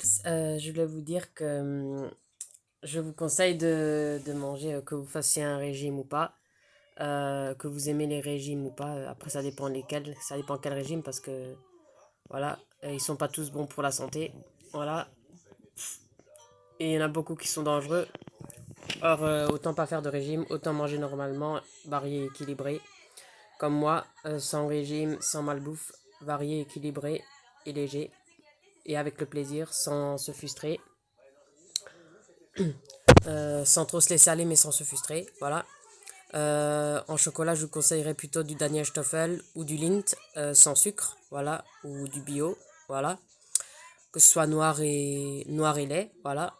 Je voulais vous dire que je vous conseille de manger, que vous fassiez un régime ou pas, que vous aimez les régimes ou pas. Après, ça dépend lesquels, ça dépend quel régime parce que voilà, ils sont pas tous bons pour la santé. Voilà, et il y en a beaucoup qui sont dangereux. Or, autant pas faire de régime, autant manger normalement, varié, équilibré. Comme moi, sans régime, sans malbouffe, varié, équilibré et léger. Et avec le plaisir, sans se frustrer. Sans trop se laisser aller mais sans se frustrer, voilà. En chocolat, je vous conseillerais plutôt du Daniel Stoffel ou du Lindt sans sucre, voilà, ou du bio, voilà, que ce soit noir et lait, voilà.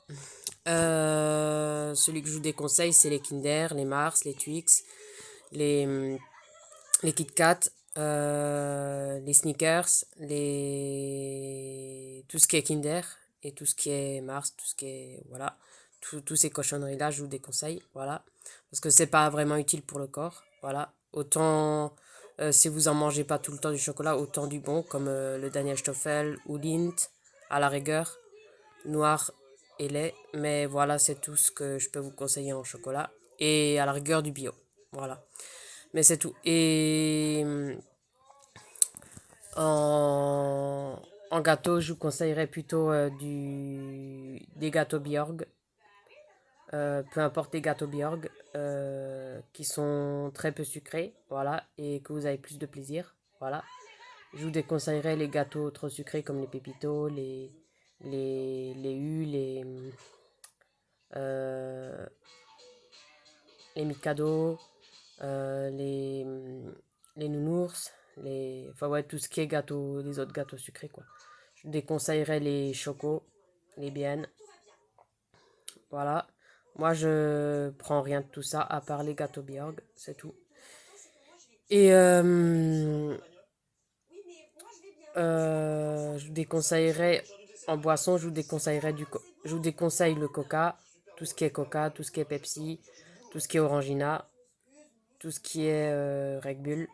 Celui que je vous déconseille, c'est les Kinder, les Mars, les Twix, les, les Kit Kat, les Snickers, tout ce qui est Kinder et tout ce qui est Mars, tout ce qui est voilà, tous ces cochonneries-là, je vous déconseille, voilà, parce que c'est pas vraiment utile pour le corps, voilà. Autant si vous en mangez pas tout le temps du chocolat, autant du bon comme le Daniel Stoffel ou Lindt à la rigueur, noir et lait, mais voilà, c'est tout ce que je peux vous conseiller en chocolat et à la rigueur du bio, voilà. Mais c'est tout. Et en gâteau, je vous conseillerais plutôt des gâteaux Bjorg. Peu importe les gâteaux Bjorg, qui sont très peu sucrés, voilà, et que vous avez plus de plaisir, voilà. Je vous déconseillerais les gâteaux trop sucrés comme les pépitos, les U, euh, les Mikado, euh, les, les nounours, enfin ouais, tout ce qui est gâteau, les autres gâteaux sucrés, quoi. Je déconseillerais les chocos, les biennes, voilà. Moi, je prends rien de tout ça, à part les gâteaux Bjorg, c'est tout. Et je vous déconseillerais, en boisson, je vous déconseille le coca, tout ce qui est coca, tout ce qui est Pepsi, tout ce qui est Orangina, tout ce qui est Red Bull,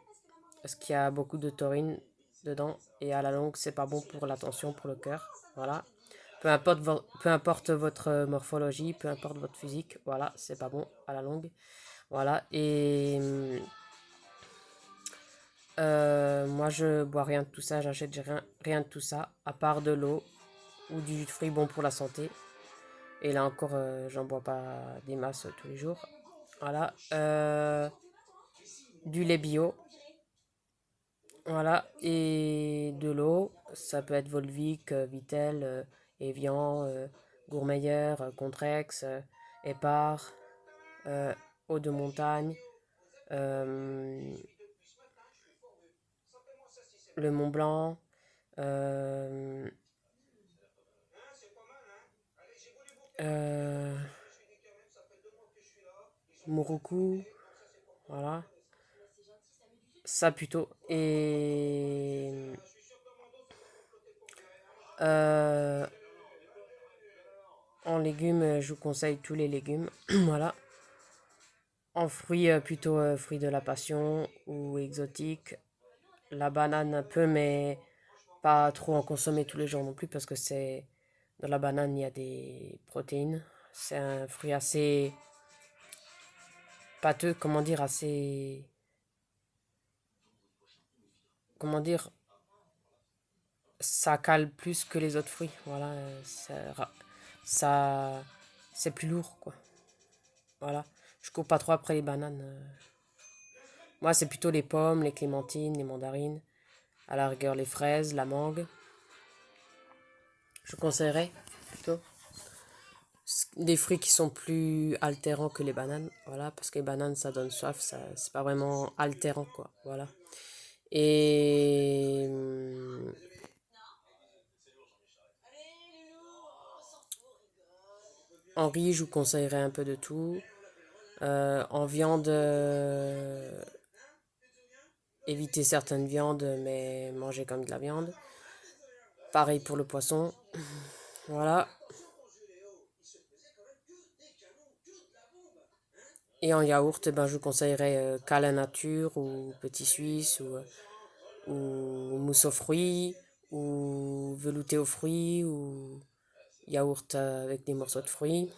parce qu'il y a beaucoup de taurine dedans et à la longue c'est pas bon pour la tension, pour le cœur, voilà. Peu importe votre morphologie, peu importe votre physique, voilà, c'est pas bon à la longue, voilà. Et moi je bois rien de tout ça, j'achète rien de tout ça, à part de l'eau ou du jus de fruits bon pour la santé. Et là encore, j'en bois pas des masses tous les jours, voilà. Du lait bio, voilà, et de l'eau, ça peut être Volvic, Vitel, Evian, Gourmeilleur, Contrex, Épar, eau de montagne, euh, le Mont Blanc, euh, euh, Mouroukou, voilà, ça plutôt. Et euh, en légumes, je vous conseille tous les légumes, voilà. En fruits, plutôt fruits de la passion ou exotiques. La banane un peu, mais pas trop en consommer tous les jours non plus parce que c'est dans la banane il y a des protéines. C'est un fruit assez pâteux, comment dire, assez, comment dire, ça cale plus que les autres fruits. Voilà, ça c'est plus lourd quoi. Voilà, je cours pas trop après les bananes. Moi c'est plutôt les pommes, les clémentines, les mandarines, à la rigueur les fraises, la mangue. Je conseillerais plutôt. Des fruits qui sont plus altérants que les bananes, voilà, parce que les bananes ça donne soif, ça c'est pas vraiment altérant quoi, voilà. Et en riz, je vous conseillerais un peu de tout. En viande, éviter certaines viandes, mais manger comme de la viande. Pareil pour le poisson, voilà. Et en yaourt, eh ben, je vous conseillerais Cala Nature ou Petit Suisse ou mousse aux fruits ou velouté aux fruits ou yaourt avec des morceaux de fruits.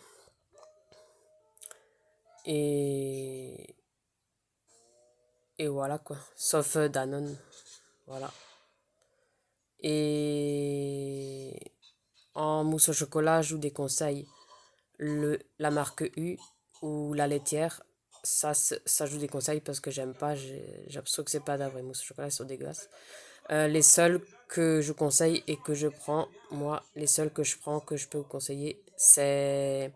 Et, et voilà quoi. Sauf Danone. Voilà. Et en mousse au chocolat, je vous déconseille la marque U ou la laitière. Ça je vous déconseille parce que j'aime pas. J'ai l'impression que c'est pas de la vraie mousse au chocolat, elles sont dégueulasses. Les seuls que je conseille et que je prends, moi, les seuls que je prends, que je peux vous conseiller, c'est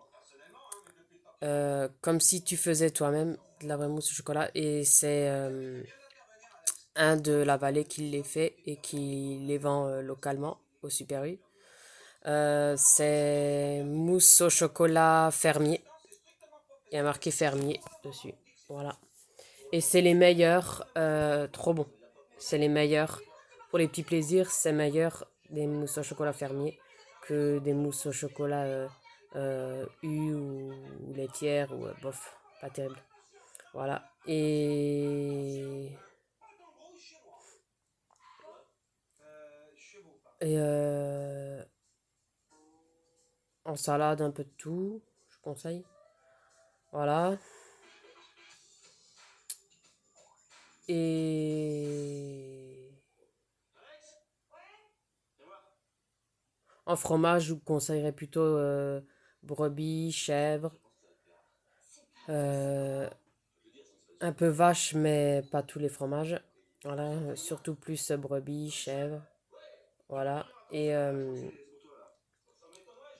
comme si tu faisais toi-même de la vraie mousse au chocolat. Et c'est un de la vallée qui les fait et qui les vend localement au Super U. C'est mousse au chocolat fermier. Il y a marqué fermier dessus. Voilà. Et c'est les meilleurs, trop bon. C'est les meilleurs. Pour les petits plaisirs, c'est meilleur des mousses au chocolat fermier que des mousses au chocolat U ou laitière ou bof, pas terrible. Voilà. Et en salade, un peu de tout, je conseille. Voilà. Et en fromage, je vous conseillerais plutôt brebis, chèvre, euh, un peu vache, mais pas tous les fromages. Voilà, surtout plus brebis, chèvre. Voilà. Et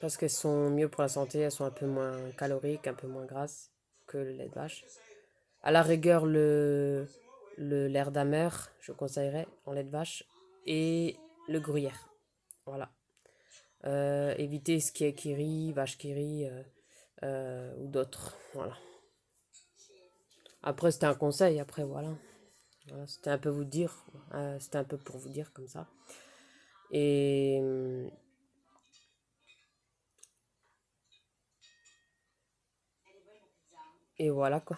parce qu'elles sont mieux pour la santé, elles sont un peu moins caloriques, un peu moins grasses que le lait de vache. À la rigueur, le l'air d'amer, je conseillerais en lait de vache. Et le gruyère. Voilà. Éviter ce qui est kiri, vache kiri ou d'autres. Voilà. Après, c'était un conseil. Après, voilà. Voilà, c'était un peu vous dire. C'était un peu pour vous dire comme ça. Et, et voilà quoi.